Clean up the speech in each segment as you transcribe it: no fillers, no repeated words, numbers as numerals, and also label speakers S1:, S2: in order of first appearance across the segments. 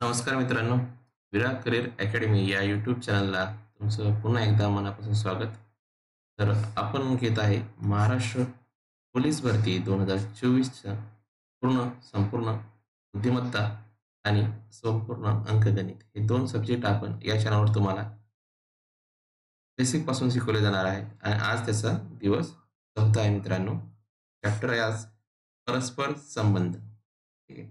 S1: नमस्कार मित्रांनो, विराट career academy या यूट्यूब चॅनलला तुमचं पुन्हा एकदा मनापासून स्वागत. तर आपण घेत आहे महाराष्ट्र पोलीस भरती 2024चं संपूर्ण बुद्धिमत्ता आणि संपूर्ण अंकगणित हे दोन सब्जेक्ट आपण या चॅनलवर तुम्हाला बेसिक पासून शिकवले जाणार आहे आणि आज त्याचा दिवस 4था आहे मित्रांनो. चॅप्टर आहे आज परस्पर संबंध. ठीक आहे.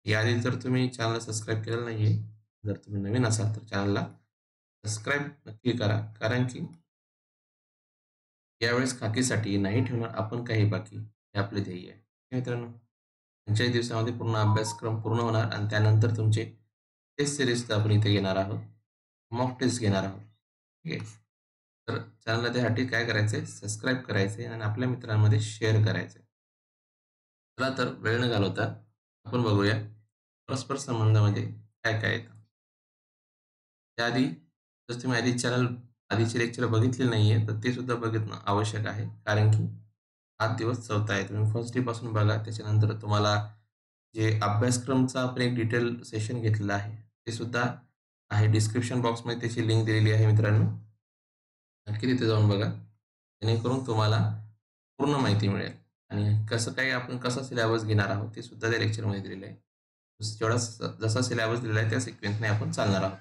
S1: याआधी जर तुम्ही चॅनलला सबस्क्राईब केलेलं नाहीये, जर तुम्ही नवीन असाल तर चॅनलला सबस्क्राईब नक्की करा, कारण की यावेळेस खाकीसाठी नाही ठेवणार आपण काही बाकी, हे आपले ध्येय आहे. मित्रांनो, 45 दिवसामध्ये पूर्ण अभ्यासक्रम पूर्ण होणार आणि त्यानंतर तुमचे टेस्ट सिरीज आपण इथे घेणार आहोत, मॉक टेस्ट घेणार आहोत. ठीक आहे. तर चॅनलला त्यासाठी काय करायचंय, सबस्क्राईब करायचंय आणि आपल्या मित्रांमध्ये शेअर करायचंय. चला तर वेळ न घालवता आपण बघूया परस्पर संबंधामध्ये काय काय येतं. त्याआधी जर तुम्ही आधीचे लेक्चर बघितले नाहीये तर ते सुद्धा बघणं आवश्यक आहे, कारण की हा दिवस 4था आहे. तुम्ही फर्स्ट डे पासून बघा, त्याच्यानंतर तुम्हाला जे अभ्यासक्रमचा आपण एक डिटेल सेशन घेतलेला आहे ते सुद्धा आहे. डिस्क्रिप्शन बॉक्समध्ये त्याची लिंक दिलेली आहे मित्रांनो, नक्की तिथे जाऊन बघा, जेणेकरून तुम्हाला पूर्ण माहिती मिळेल. आणि आपण कसा सिलेबस घेणार आहोत ते सुद्धा त्या लेक्चरमध्ये दिलेलं आहे. जसा सिलेबस दिलेला आहे त्या सिक्वेन्सने आपण चालणार आहोत.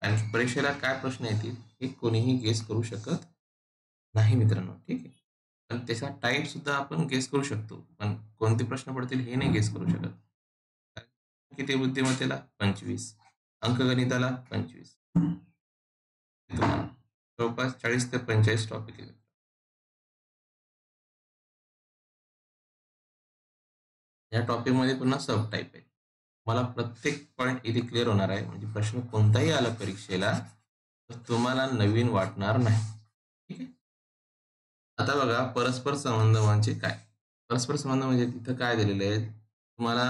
S1: आणि परीक्षेला काय प्रश्न येतील हे कोणीही गेस करू शकत नाही मित्रांनो. ठीक आहे. पण त्याचा टाईप सुद्धा आपण गेस करू शकतो, पण कोणते प्रश्न पडतील हे नाही गेस करू शकत. किती बुद्धिमत्तेला 25, अंकगणिताला 25, जवळपास 40 ते 45 टॉपिक आहे. या टॉपिक मध्ये पुन्हा सब टाईप आहे. मला प्रत्येक पॉइंट इथे क्लिअर होणार आहे, म्हणजे प्रश्न कोणताही आला परीक्षेला तर तुम्हाला नवीन वाटणार नाही. ठीक आहे. आता बघा, परस्पर संबंध म्हणजे काय. परस्पर संबंध म्हणजे तिथं काय दिलेलं आहे, तुम्हाला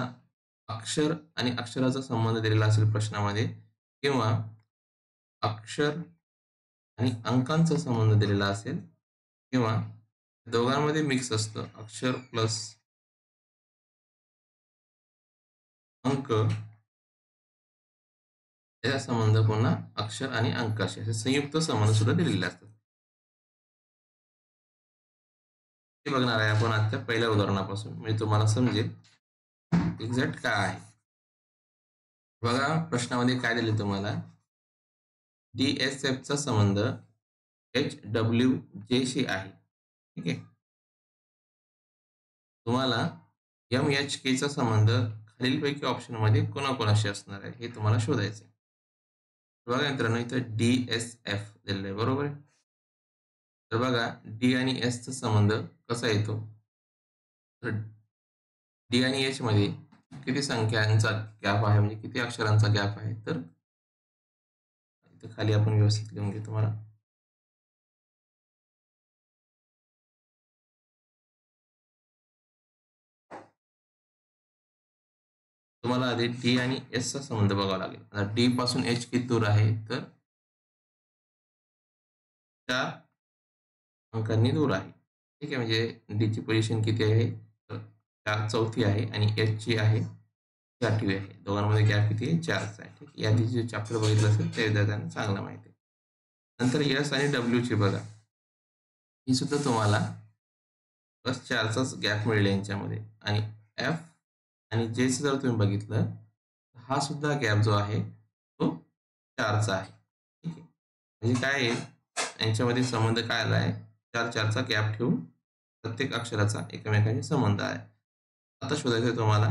S1: अक्षर आणि अक्षराचा संबंध दिलेला असेल प्रश्नामध्ये, किंवा अक्षर आणि अंकांचा संबंध दिलेला असेल, किंवा दोघांमध्ये मिक्स असतं, अक्षर प्लस अंक, त्याचा संबंध पुन्हा अक्षर आणि अंकाशी असे संयुक्त संबंध सुद्धा दिलेले असतात. ते बघणार आहे आपण आजच्या पहिल्या उदाहरणापासून, म्हणजे तुम्हाला समजेल एक्झॅक्ट काय आहे. बघा, प्रश्नामध्ये काय दिले तुम्हाला, DSF चा संबंध HWJ शी आहे. ठीक आहे. तुम्हाला MHK चा संबंध खालीलपैकी ऑप्शन मध्ये कोणाकोणाशी असणार आहे हे तुम्हाला शोधायचे. बघा मित्रांनो, इथं DSF दिलेलं आहे, बरोबर आहे. तर बघा, डी आणि एस चा संबंध कसा येतो, तर डी आणि एच मध्ये किती संख्यांचा गॅप आहे, म्हणजे किती अक्षरांचा गॅप आहे, तर इथे खाली आपण व्यवस्थित लिहून घेऊ तुम्हाला. तुम्हाला आधी डी आणि एस चा संबंध बघावा लागेल. आता डी पासून एच किती दूर आहे, तर 4 अंकांनी दूर आहे. ठीक आहे. म्हणजे डी ची पोझिशन किती आहे, तर 4 आहे आणि एच ची आहे 8वी आहे. दोघांमध्ये गॅप किती आहे, 4चा आहे. ठीक आहे. या आधी जे चॅप्टर बघितलं असेल ते विद्यार्थ्यांना चांगला माहिती आहे. नंतर एस आणि डब्ल्यू ची बघा, ही सुद्धा तुम्हाला प्लस 4चाच गॅप मिळेल यांच्यामध्ये. आणि एफ आणि जे जर तुम्ही बघितलं, हा सुद्धा गॅप जो आहे तो 4चा आहे. ठीक आहे. म्हणजे काय आहे, यांच्यामध्ये संबंध काय आला आहे, 4-4चा गॅप ठेवून प्रत्येक अक्षराचा एकमेकांशी संबंध आहे. आता शोधायचं आहे तुम्हाला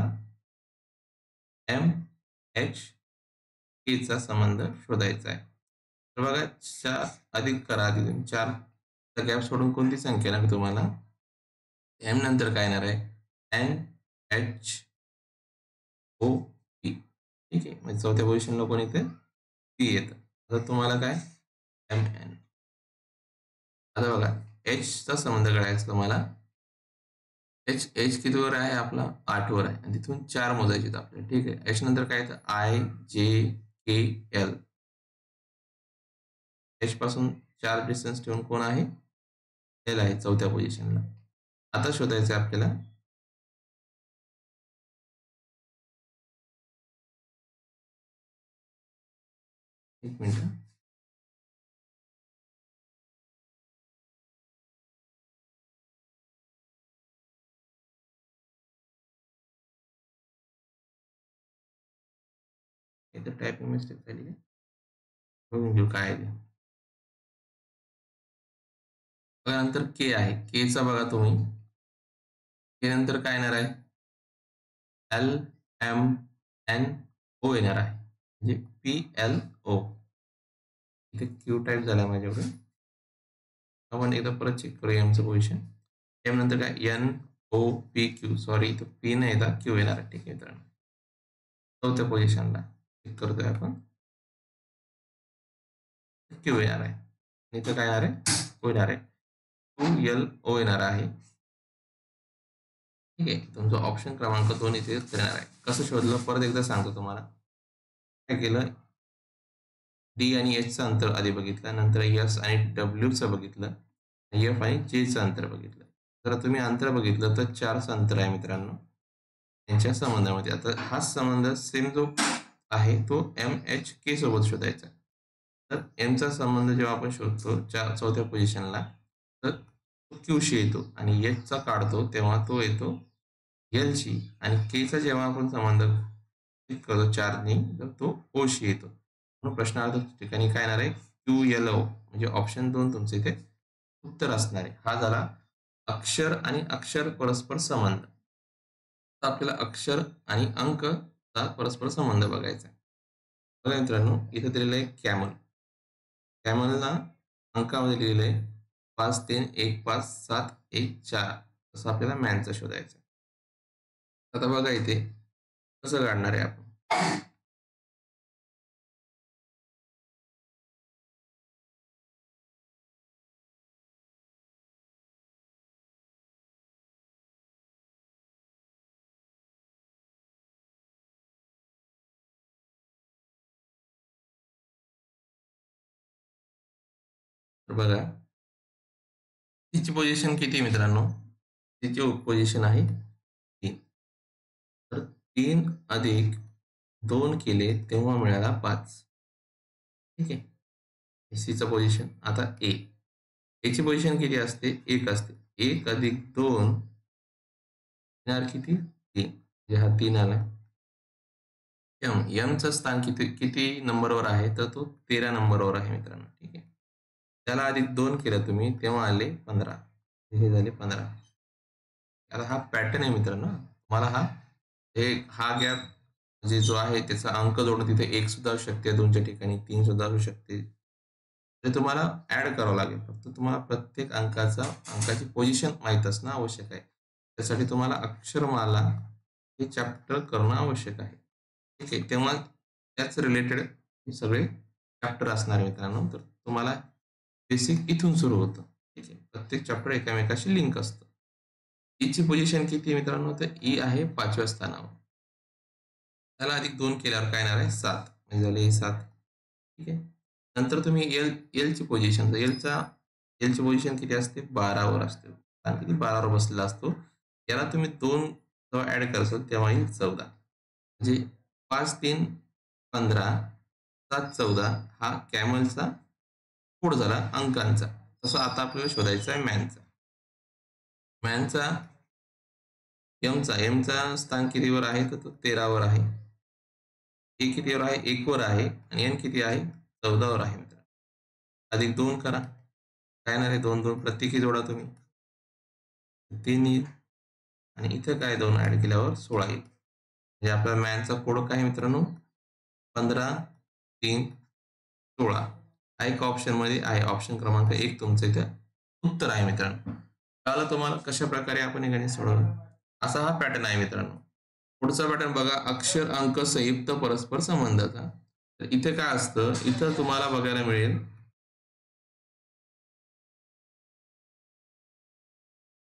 S1: MHK चा संबंध शोधायचा आहे. तर बघा, 4 अधिक करा आधी तुम्ही, 4चा गॅप सोडून कोणती संख्या लागेल तुम्हाला, एम नंतर काय येणार आहे, NHOP. ठीक आहे. म्हणजे चौथ्या पोझिशनला कोण येते, टी येतं. आता तुम्हाला काय, MN. आता बघा, एच चा संबंध काढायचा तुम्हाला. एच एच कितीवर आहे आपला, 8 वर आहे आणि तिथून 4 मोजायचे आपल्याला. ठीक आहे. एच नंतर काय येतं, IJKL. एच पासून 4 डिस्टन्स ठेवून कोण आहे, एल आहे चौथ्या पोझिशनला. आता शोधायचं आहे आपल्याला एक मिनिट. इथं टायपिंग मिस्टेक झाली आहे. बघून घेऊ काय आहे ते. बघा नंतर के आहे. केचा बघा तुम्ही. के नंतर काय येणार आहे? एल एम एन ओ येणार आहे. म्हणजे PLO. इथे क्यू टाईप झाला माझ्याकडे. आपण एकदा परत चेक करूया एमचं पोझिशन. एम नंतर काय? NOPQ. सॉरी, इथं पी नाही येतात, क्यू येणार आहे. ठीक आहे मित्रांनो. चौथ्या पोझिशनला चेक करतोय आपण. क्यू येणार आहे. इथं काय येणार आहे? ओ येणार आहे. 2LO येणार आहे. ठीक आहे. तुमचा ऑप्शन क्रमांक 2 इथे येणार आहे. कसं शोधलं परत एकदा सांगतो तुम्हाला. काय केलं? डी आणि एचचं अंतर आधी बघितलं, नंतर एस आणि डब्ल्यूचं बघितलं, एफ आणि जेचं अंतर बघितलं. जर तुम्ही अंतर बघितलं तर 4चं अंतर आहे मित्रांनो यांच्या संबंधामध्ये. आता हाच संबंध सेम जो आहे तो MHK सोबत शोधायचा. तर एमचा संबंध जेव्हा आपण शोधतो चौथ्या पोझिशनला, तर तो क्यूशी येतो आणि एचचा काढतो तेव्हा तो येतो एलशी, आणि केचा जेव्हा आपण संबंध करतो 4नी तर तो ओशी येतो. म्हणून प्रश्नार्थ ठिकाणी काय येणार आहे? QLO, म्हणजे ऑप्शन 2 तुमचं इथे उत्तर असणार आहे. हा झाला अक्षर आणि अक्षर परस्पर संबंध. तर आपल्याला अक्षर आणि अंकचा परस्पर संबंध बघायचा आहे. बघा मित्रांनो, इथे दिलेलं आहे कॅमल. कॅमलला अंकामध्ये लिहिलं आहे 5, 3, 1, 5, 7, 1, 4. तसं आपल्याला मॅनचा शोधायचा आहे. आता बघा इथे कसं काढणार आहे आपण. तर बघा तिची पोझिशन किती मित्रांनो? तिची पोझिशन आहे 3. तर 3 अधिक 2 केले तेव्हा मिळाला 5. ठीक आहे. सीचं पोझिशन. आता एची पोझिशन किती असते? 1 असते. 1 अधिक 2 येणार किती? 3. म्हणजे हा 3 आला. एमचं स्थान किती किती नंबरवर आहे? तर तो 13 नंबरवर आहे मित्रांनो. ठीक आहे. त्याला अधिक 2 केलं तुम्ही तेव्हा आले 15. हे झाले 15. आता हा पॅटर्न आहे मित्रांनो. तुम्हाला हा गॅप म्हणजे जो आहे त्याचा अंक जोडून तिथे 1 सुद्धा असू शकते 2च्या ठिकाणी, 3 सुद्धा असू शकते. ते तुम्हाला ॲड करावं लागेल. फक्त तुम्हाला प्रत्येक अंकाची पोझिशन माहीत असणं आवश्यक आहे. त्यासाठी तुम्हाला अक्षरमाला हे चॅप्टर करणं आवश्यक आहे. ठीक आहे. तेव्हा त्याच रिलेटेड हे सगळे चॅप्टर असणार मित्रांनो. तर तुम्हाला बेसिक इथून सुरू होतं. ठीक आहे. प्रत्येक चॅप्टर एकामेकाशी लिंक असतं. ईची पोझिशन किती आहे मित्रांनो? तर ई आहे 5व्या स्थानावर. त्याला अधिक 2 केल्यावर काय येणार आहे? 7. म्हणजे झाले हे 7. ठीक आहे. नंतर तुम्ही एलची पोझिशन, एलची पोझिशन किती असते? 12वर असते. स्थान किती? 12वर बसलेला असतो. याला तुम्ही 2 जेव्हा ॲड कराल तेव्हा येईल 14. म्हणजे 5, 3, 15, 7, 14 हा कॅमलचा कोड झाला अंकांचा. तसं आता आपल्याला शोधायचा आहे मॅनचा. मॅनचा एमचा स्थान कितीवर आहे? तर तो 13वर आहे. ए कितीवर आहे? 1 वर आहे. आणि एन किती आहे? 14वर आहे मित्रांनो. अधिक 2 करा. काय येणार आहे? 2, 2 प्रत्येकी जोडा तुम्ही. 3 येईल. आणि इथं काय 2 ॲड केल्यावर 16 येईल. म्हणजे आपला मॅनचा कोड काय आहे मित्रांनो? 15, 3, 16. हा एक ऑप्शनमध्ये आहे. ऑप्शन क्रमांक 1 तुमचं इथं उत्तर आहे मित्रांनो. कळालं तुम्हाला कशा प्रकारे आपण हे गणित सोडवलं? असा हा पॅटर्न आहे मित्रांनो. पुढचा पॅटर्न बघा, अक्षर अंक संयुक्त परस्पर संबंधाचा. तर इथे काय असतं? इथं तुम्हाला बघायला मिळेल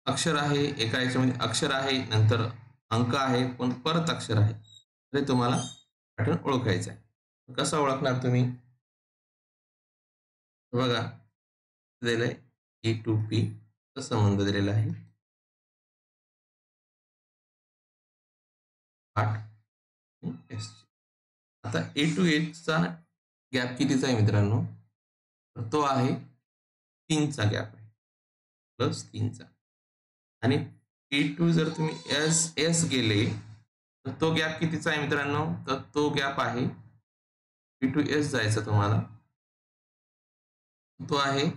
S1: अक्षर आहे, एका याच्यामध्ये अक्षर आहे, नंतर अंक आहे, पण परत अक्षर आहे. हे तुम्हाला पॅटर्न ओळखायचा आहे. कसं ओळखणार तुम्ही? बघा दिलेलं आहे A to P चा संबंध दिलेला आहे. 8 एस. आता A to H चा गॅप कितीचा आहे मित्रांनो? तर तो आहे 3चा गॅप आहे. प्लस 3चा. आणि P2 जर तुम्ही एस गेले, तर तो गॅप कितीचा आहे मित्रांनो? तर तो गॅप आहे P2S जायचा तुम्हाला. तो आहे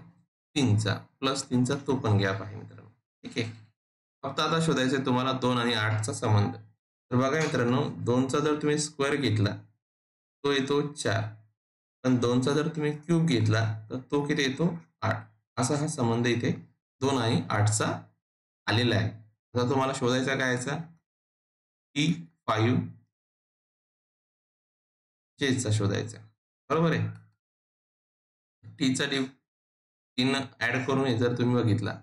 S1: 3चा. प्लस 3चा तो पण गॅप आहे मित्रांनो. ठीक आहे. फक्त आता शोधायचं आहे तुम्हाला 2 आणि 8चा संबंध. तर बघा मित्रांनो, 2चा जर तुम्ही स्क्वेअर घेतला, तो येतो 4. पण 2चा जर तुम्ही क्यूब घेतला, तर तो किती येतो? 8. असा हा संबंध इथे 2 आणि 8चा आलेला आहे. आता तुम्हाला शोधायचा काय याचा? P5 Jचा शोधायचा. बरोबर आहे? टीचा 3 ॲड करून हे जर तुम्ही बघितला,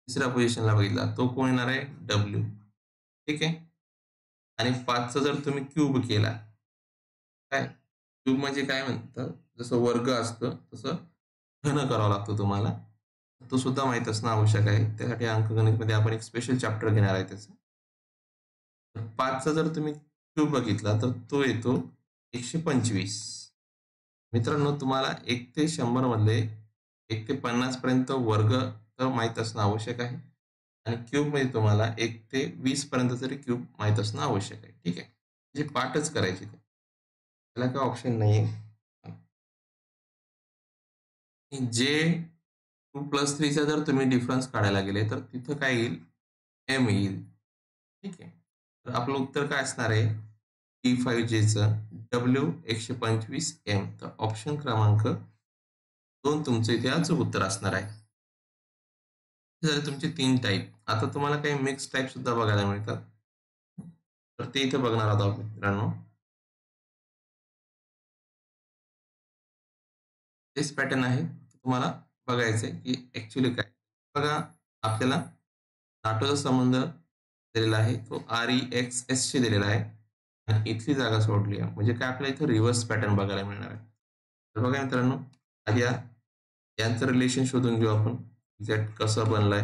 S1: तिसऱ्या पोझिशनला बघितला, तो कोण येणार आहे? डब्ल्यू. ठीक आहे. आणि 5चा जर तुम्ही क्यूब केला, काय? क्यूब म्हणजे काय म्हणतात? जसं वर्ग असतं, तसं घन करावं लागतं तुम्हाला. तो सुद्धा माहीत असणं आवश्यक आहे. त्यासाठी अंकगणितमध्ये आपण एक स्पेशल चॅप्टर घेणार आहे त्याचं. तर 5चा जर तुम्ही क्यूब बघितला, तर तो येतो 125. मित्रांनो, तुम्हाला 1 ते 100 मधले 1 ते 50 पर्यंत वर्ग तर माहीत असणं आवश्यक आहे. आणि क्यूबमध्ये तुम्हाला 1 ते 20 पर्यंत तरी क्यूब माहीत असणं आवश्यक आहे. ठीक आहे. म्हणजे पाठच करायची ते. त्याला काही ऑप्शन नाहीये. जे 2 प्लस 3चा जर तुम्ही डिफरन्स काढायला गेले, तर तिथं काय येईल? एम येईल. ठीक आहे. तर आपलं उत्तर काय असणार आहे? P5Jचं W 125M. तर ऑप्शन क्रमांक 2 तुमचं इथे अचूक उत्तर असणार आहे. हे झाले तुमचे 3 टाइप. आता तुम्हाला काही मिक्स टाइप सुद्धा बघायला मिळतात. तर ते इथे बघणार आहोत आपण मित्रांनो. तेच पॅटर्न आहे. तुम्हाला बघायचं आहे की ॲक्चुअली काय? बघा, आपल्याला नाटोचा संबंध दिलेला आहे. तो REXSशी दिलेला आहे. आणि इथली जागा सोडली आहे. म्हणजे काय आपल्याला इथं रिव्हर्स पॅटर्न बघायला मिळणार आहे. तर बघा मित्रांनो, आधी यांचं रिलेशन शोधून घेऊ आपण. एक्झॅक्ट कसं बनलंय.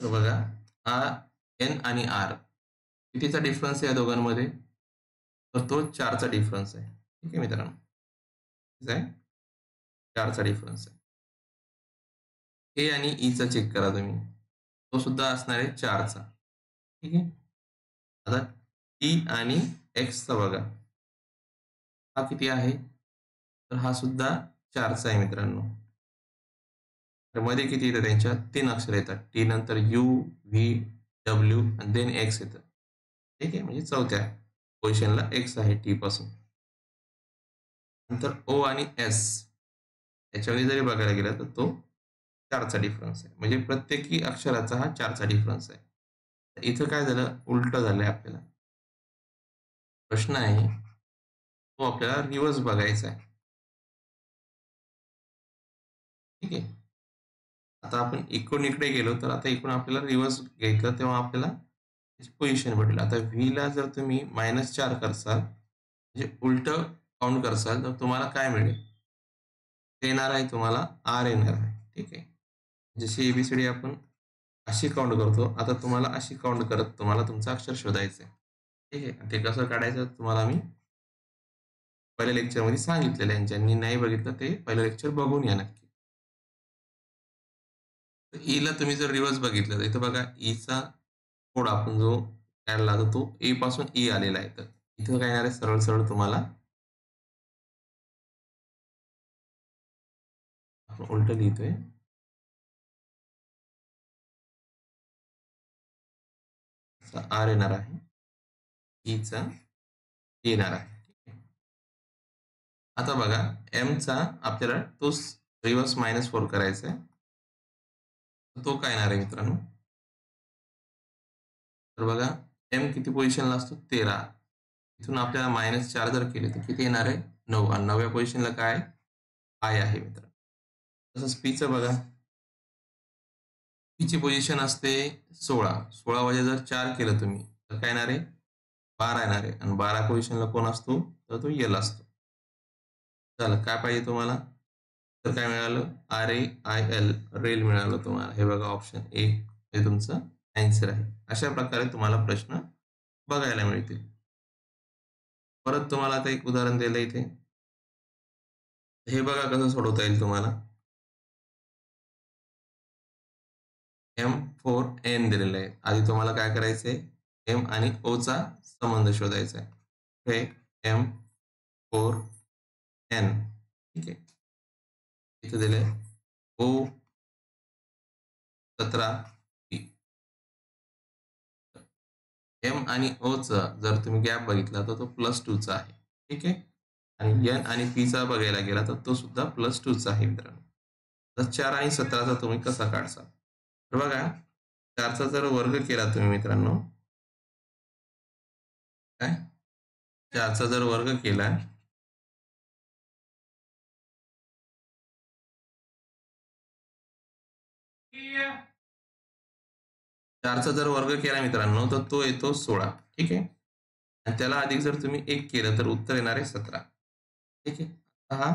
S1: तर बघा, हा N आणि R कितीचा डिफरन्स आहे या दोघांमध्ये? तर तो 4चा डिफरन्स आहे. ठीक आहे मित्रांनो. कितीचा आहे? 4चा डिफरन्स आहे. ए आणि ईचा चेक करा तुम्ही. तो सुद्धा असणार आहे 4चा. ठीक आहे. आता टी आणि एक्सचा बघा. हा किती आहे? तर हा सुद्धा 4चा आहे मित्रांनो. तर मध्ये किती येतं त्यांच्या? 3 अक्षर येतात. टी नंतर यू, व्ही, डब्ल्यू आणि देन एक्स येतं. ठीक आहे. म्हणजे चौथ्या पोझिशनला एक्स आहे टी पासून. नंतर ओ आणि एस याच्यामध्ये जरी बघायला गेलं तर तो 4चा डिफरन्स आहे. म्हणजे प्रत्येकी अक्षराचा हा 4चा डिफरन्स आहे. तर इथं काय झालं? उलटं झालंय आपल्याला. प्रश्न आहे, तो आपल्याला रिव्हर्स बघायचा आहे. ठीक आहे. आता आपण इकडून इकडे गेलो, तर आता इकडून आपल्याला रिव्हर्स घेतलं, तेव्हा आपल्याला त्याची पोझिशन भेटेल. आता व्हीला जर तुम्ही -4 करसाल, म्हणजे उलटं काउंट करसाल, तर तुम्हाला काय मिळेल? ते येणार आहे तुम्हाला आर येणार आहे. ठीक आहे. जशी एबीसीडी आपण अशी काउंट करतो, आता तुम्हाला अशी काउंट करत तुम्हाला तुमचं अक्षर शोधायचं आहे. ठीक आहे. ते कसं काढायचं तुम्हाला मी पहिल्या लेक्चरमध्ये सांगितलेलं आहे. ज्यांनी नाही बघितलं ते पहिलं लेक्चर बघून या नक्की. तर ईला तुम्ही जर रिव्हर्स बघितलं, तर इथं बघा ईचा कोड आपण जो काढला तर तो ए पासून ई आलेला आहे. तर इथं काय येणार आहे? सरळ सरळ तुम्हाला आपण उलटं लिहितोय. आर येणार आहे. ईचा येणार आहे. ठीक आहे. आता बघा, एमचा आपल्याला तोच रिव्हर्स -4 करायचा आहे. तो काय येणार आहे मित्रांनो? तर बघा, एम किती पोझिशनला असतो? 13. इथून आपल्याला -4 जर केले तर किती येणार आहे? 9. आणि 9व्या पोझिशनला काय आहे? आय आहे मित्रांनो. तसंच पीचं बघा. पीची पोझिशन असते 16. 16 वजा जर 4 केलं तुम्ही, तर काय येणार आहे? 12 येणार आहे. आणि 12 पोझिशनला कोण असतो? तर तो एल असतो. झालं. काय पाहिजे तुम्हाला? तर काय मिळालं? RAIL रेल मिळालं तुम्हाला. हे बघा ऑप्शन ए हे तुमचं ॲन्सर आहे. अशा प्रकारे तुम्हाला प्रश्न बघायला मिळतील. परत तुम्हाला आता एक उदाहरण दिलं इथे. हे बघा कसं सोडवता येईल तुम्हाला. M4N दिलेलं आहे. आधी तुम्हाला काय करायचं आहे? M आणि Oचा संबंध शोधायचा आहे. हे M4N ठीक आहे. इथे दिलंय O17P. M आणि Oचा जर तुम्ही गॅप बघितला तर तो +2चा आहे. ठीक आहे. आणि N आणि Pचा बघायला गेला तर तो सुद्धा +2चा आहे मित्रांनो. तर 4 आणि 17चा तुम्ही कसा काढसाल? तर बघा 4चा जर वर्ग केला तुम्ही मित्रांनो, काय? 4चा जर वर्ग केला 4चा जर वर्ग केला मित्रांनो, तर तो येतो 16. ठीक आहे. आणि त्याला अधिक जर तुम्ही 1 केलं तर उत्तर येणार आहे 17. ठीक आहे. हा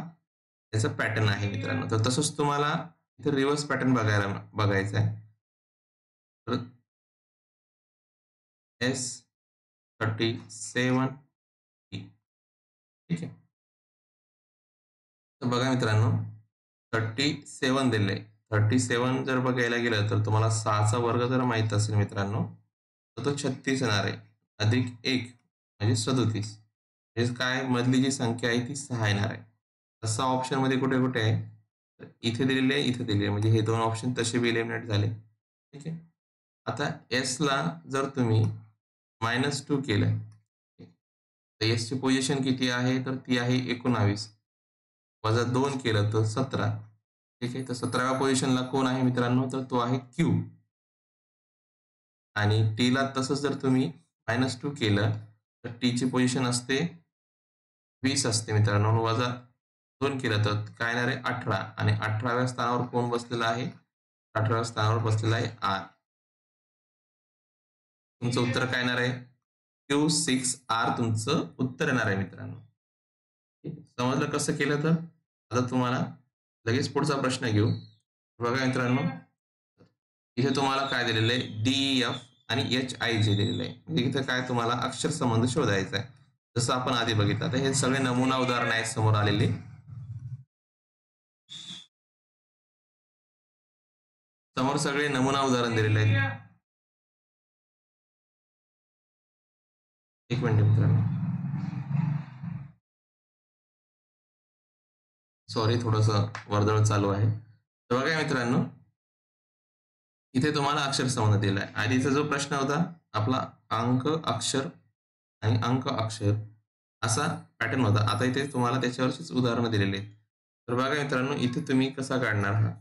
S1: त्याचा पॅटर्न आहे मित्रांनो. तर तसंच तुम्हाला इथे रिव्हर्स पॅटर्न बघायचा आहे. तर S37 ठीक आहे. तर बघा मित्रांनो 37 दिलंय. 37 जर बघायला गेलं तर तुम्हाला 6चा वर्ग जर माहीत असेल मित्रांनो, तर तो 36 येणार आहे. अधिक 1 म्हणजे 37. म्हणजे काय मधली जी संख्या आहे ती 6 येणार आहे. तसा ऑप्शनमध्ये कुठे-कुठे आहे? तर इथे दिलेली आहे, इथे दिलेली आहे. म्हणजे हे 2 ऑप्शन तसे बी एलिमिनेट झाले. ठीक आहे. आता Sला जर तुम्ही -2 केलं, तर Sची पोझिशन किती आहे? तर ती आहे 19. वजा 2 केलं तर 17. ठीक आहे. तर 17व्या पोझिशनला कोण आहे मित्रांनो? तर तो आहे Q. आणि Tला तसंच जर तुम्ही -2 केलं, तर Tची पोझिशन असते 20 असते मित्रांनो. वजा 2 केलं तर काय येणार आहे? 18 आणि 18व्या स्थानावर कोण बसलेला आहे? 18व्या स्थानावर बसलेला आहे R. तुमचं उत्तर काय येणार आहे? Q6R तुमचं उत्तर येणार आहे मित्रांनो. ठीक आहे. समजलं कसं केलं तर? आता तुम्हाला लगेच पुढचा प्रश्न घेऊ. बघा मित्रांनो, इथे तुम्हाला काय दिलेलं आहे? DEF आणि HIJ दिलेलं आहे. म्हणजे इथे काय तुम्हाला अक्षर संबंध शोधायचा आहे. जसं आपण आधी बघितलं. तर हे सगळे नमुना उदाहरण आहेत समोर आलेले. समोर सगळे नमुना उदाहरण दिलेले आहेत. एक मिनिट मित्रांनो. सॉरी थोडंसं वर्दळ चालू आहे. तर बघा मित्रांनो, इथे तुम्हाला अक्षर संबंध दिला आहे. आधीचा जो प्रश्न होता आपला अंक, अक्षर आणि अंक, अक्षर असा पॅटर्न होता. आता इथे तुम्हाला त्याच्यावरचीच उदाहरणं दिलेली आहेत. तर बघा मित्रांनो, इथे तुम्ही कसा काढणार हा?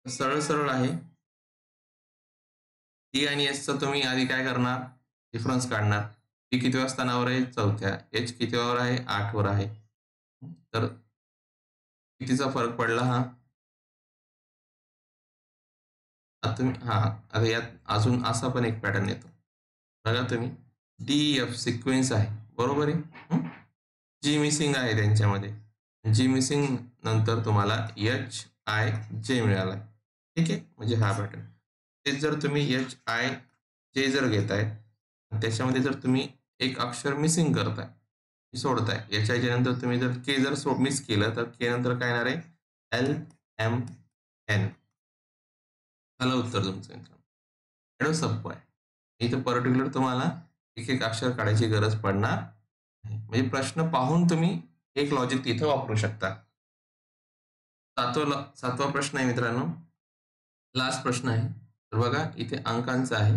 S1: सरळ-सरळ आहे. टी आणि एसचा तुम्ही आधी काय करणार? डिफरन्स काढणार. टी कितव्या स्थानावर आहे? 4थ्या. एच कितव्यावर आहे? 8 वर आहे. तर कितीचा फरक पडला हा? आता तुम्ही आता यात अजून असा पण एक पॅटर्न येतो. बघा तुम्ही डी-एफ सिक्वेन्स आहे. बरोबर आहे? जी मिसिंग आहे त्यांच्यामध्ये. जी मिसिंग नंतर तुम्हाला एच-आय-जे मिळाला. ठीक आहे? म्हणजे हा पॅटर्न. तेच जर तुम्ही एच-आय-जे जर घेताय, त्याच्यामध्ये जर तुम्ही एक अक्षर मिसिंग करताय, सोडताय. एच-आय-जे नंतर तुम्ही जर के जर मिस केलं, तर के नंतर काय येणार आहे? एल-एम-एन. झालं उत्तर तुमचं मित्रांनो. एवढं सोपं आहे. इथं पर्टिक्युलर तुम्हाला एक-एक अक्षर काढायची गरज पडणार नाही. म्हणजे प्रश्न पाहून तुम्ही एक लॉजिक तिथं वापरू शकता. 7वा प्रश्न आहे मित्रांनो. लास्ट प्रश्न आहे. तर बघा इथे अंकांचा आहे.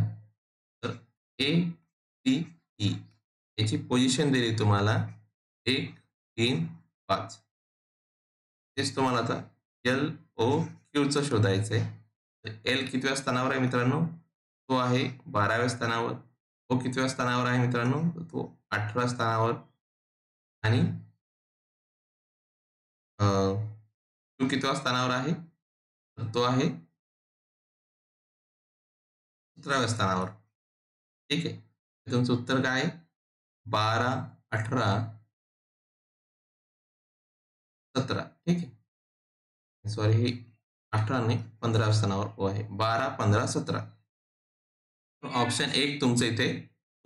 S1: तर ए, सी, ई याची पोझिशन दिली तुम्हाला 1, 3, 5. तेच तुम्हाला आता एल, ओ, क्यूचं शोधायचं आहे. तर एल कितव्या स्थानावर आहे मित्रांनो? तो आहे 12व्या स्थानावर. ओ कितव्या स्थानावर आहे मित्रांनो? तर तो 8व्या स्थानावर आणि क्यू कितव्या स्थानावर आहे? तर तो आहे 17व्या स्थानावर. ठीक आहे. तुमचं उत्तर काय आहे? 12, 18, 17. ठीक आहे. सॉरी, हे 18 नाही 15 स्थानावर ओ आहे. 12, 15, 17. ऑप्शन 1 तुमचं इथे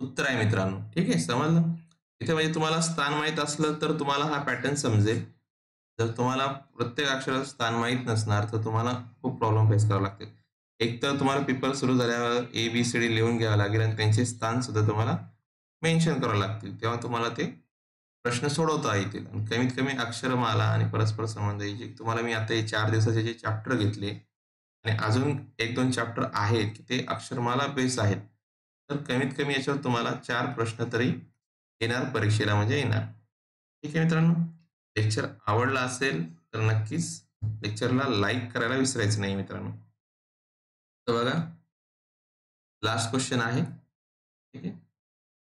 S1: उत्तर आहे मित्रांनो. ठीक आहे, समजलं? इथे म्हणजे तुम्हाला स्थान माहीत असलं तर तुम्हाला हा पॅटर्न समजेल. जर तुम्हाला प्रत्येक अक्षराचं स्थान माहीत नसणार, तर तुम्हाला खूप प्रॉब्लेम फेस करावे लागतील. एक तर तुम्हाला पेपर सुरू झाल्यावर ए-बी-सी-डी लिहून घ्यावं लागेल आणि त्यांचे स्थानसुद्धा तुम्हाला मेन्शन करावे लागतील. तेव्हा तुम्हाला ते प्रश्न सोडवता येतील. आणि कमीत कमी अक्षरमाला आणि परस्पर संबंध हे जे तुम्हाला मी आता हे 4 दिवसाचे जे चॅप्टर घेतले आणि अजून 1-2 चॅप्टर आहेत, की ते अक्षरमाला बेस आहेत. तर कमीत कमी याच्यावर तुम्हाला 4 प्रश्न तरी येणार परीक्षेला म्हणजे येणार. ठीक आहे मित्रांनो. लेक्चर आवडला असेल तर नक्कीच लेक्चरला लाईक करायला विसरायचं नाही मित्रांनो. तर बघा, लास्ट क्वेश्चन आहे. ठीक आहे.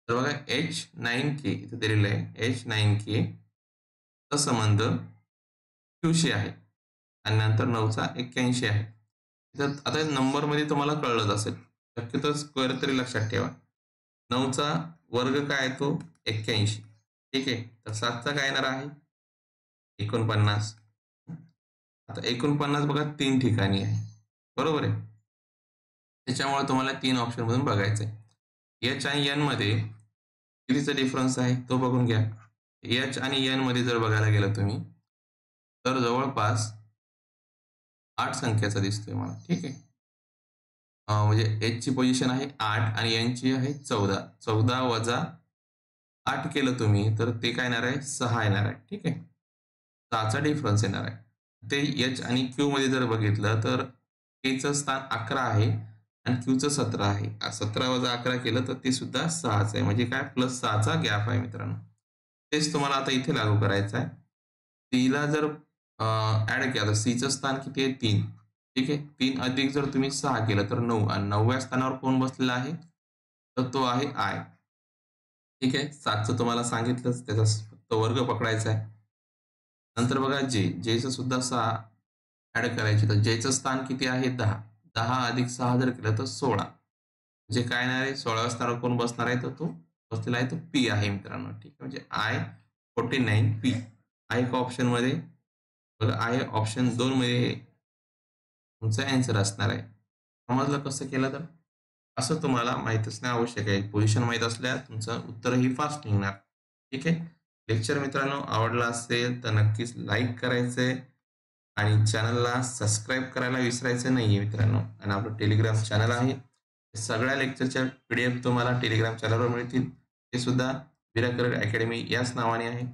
S1: तर बघा, H9K इथे दिलेलं आहे. H9K चा संबंध Qशी आहे आणि नंतर 9चा 81 आहे. तर आता नंबरमध्ये तुम्हाला कळलंच असेल. शक्यतो स्क्वेअर तरी लक्षात ठेवा. 9चा वर्ग काय आहे तो 81. ठीक आहे. तर 7चा काय येणार आहे 49. आता 49 बघा 3 ठिकाणी आहे. बरोबर आहे. त्याच्यामुळे तुम्हाला 3 ऑप्शनमधून बघायचं आहे. एच आणि एन मध्ये कितीचा डिफरन्स आहे तो बघून घ्या. एच आणि एन मध्ये जर बघायला गेलं तुम्ही, तर जवळपास 8 संख्याचा दिसतोय मला. ठीक आहे. म्हणजे एचची पोझिशन आहे 8 आणि एनची आहे 14. 14 वजा 8 केलं तुम्ही तर ते काय येणार आहे 6 येणार आहे. ठीक आहे. 6चा डिफरन्स येणार आहे. ते एच आणि क्यू मध्ये जर बघितलं तर केचं स्थान 11 आहे आणि क्यूचं 17 आहे. 17 वजा 11 केलं तर ते सुद्धा 6च आहे. म्हणजे काय प्लस 6चा गॅप आहे मित्रांनो. तेच तुम्हाला आता इथे लागू करायचं आहे. सीला जर ॲड केलं तर सीचं स्थान किती आहे 3. ठीक आहे. 3 अधिक जर तुम्ही 6 केलं तर 9 आणि 9व्या स्थानावर कोण बसलेला आहे? तर तो आहे आय. ठीक आहे. 7चं तुम्हाला सांगितलंच, त्याचा फक्त वर्ग पकडायचा आहे. नंतर बघा जे, जेचं सुद्धा 6 ॲड करायचे, तर जेचं स्थान किती आहे 10. 10 अधिक 6 जर केलं तर 16. म्हणजे काय येणार आहे 16व्या स्थानावर कोण बसणार आहे, तर तो बसलेला आहे तो पी आहे मित्रांनो. ठीक आहे. म्हणजे I49 पी. आय एका ऑप्शनमध्ये बघा, आहे ऑप्शन 2 मध्ये तुमचा ॲन्सर असणार आहे. समजलं कसं केलं तर? असं तुम्हाला माहीत असणे आवश्यक आहे. पोझिशन माहीत असल्यास तुमचं उत्तरही फास्ट निघणार. ठीक आहे. लेक्चर मित्रांनो आवडला असेल तर नक्कीच लाईक करायचंय आणि चॅनलला सबस्क्राईब करायला विसरायचं नाहीये मित्रांनो. आणि आपलं टेलिग्राम चॅनल आहे. सगळ्या लेक्चरच्या PDF तुम्हाला टेलिग्राम चॅनलवर मिळतील. ते सुद्धा विरा अकॅडमी याच नावाने आहे.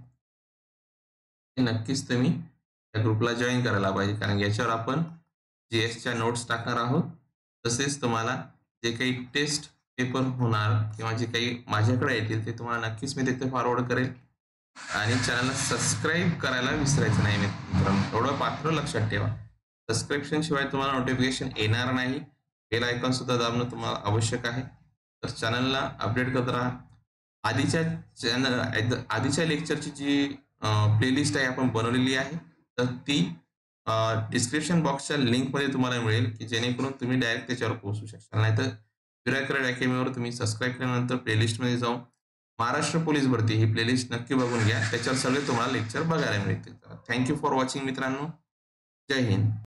S1: हे नक्कीच तुम्ही त्या ग्रुपला जॉइन करायला पाहिजे, कारण याच्यावर आपण GSच्या नोट्स टाकणार आहोत. तसेच तुम्हाला जे काही टेस्ट पेपर होणार किंवा जे काही माझ्याकडे येतील ते तुम्हाला नक्कीच मी तिथे फॉरवर्ड करेल. आणि चॅनलला सबस्क्राईब करायला विसरायचं नाही मित्रांनो. एवढं मात्र लक्षात ठेवा. सबस्क्रिप्शन शिवाय तुम्हाला नोटिफिकेशन येणार नाही. बेल आयकॉन सुद्धा दाबणं तुम्हाला आवश्यक आहे. तर चॅनलला अपडेट करत राहा. आधीच्या आधीच्या लेक्चरची जी प्लेलिस्ट आहे आपण बनवलेली आहे, तर ती डिस्क्रिप्शन बॉक्सच्या लिंकमध्ये तुम्हाला मिळेल, की जेणेकरून तुम्ही डायरेक्ट त्याच्यावर पोहोचू शकता. नाहीतर विराकरड अकॅडमीवर तुम्ही सबस्क्राईब केल्यानंतर प्लेलिस्टमध्ये जाऊन महाराष्ट्र पोलीस भरती ही प्लेलिस्ट नक्की बघून घ्या. त्याच्यावर सगळे तुम्हाला लेक्चर बघायला मिळतील. थँक यू फॉर वॉचिंग मित्रांनो. जय हिंद.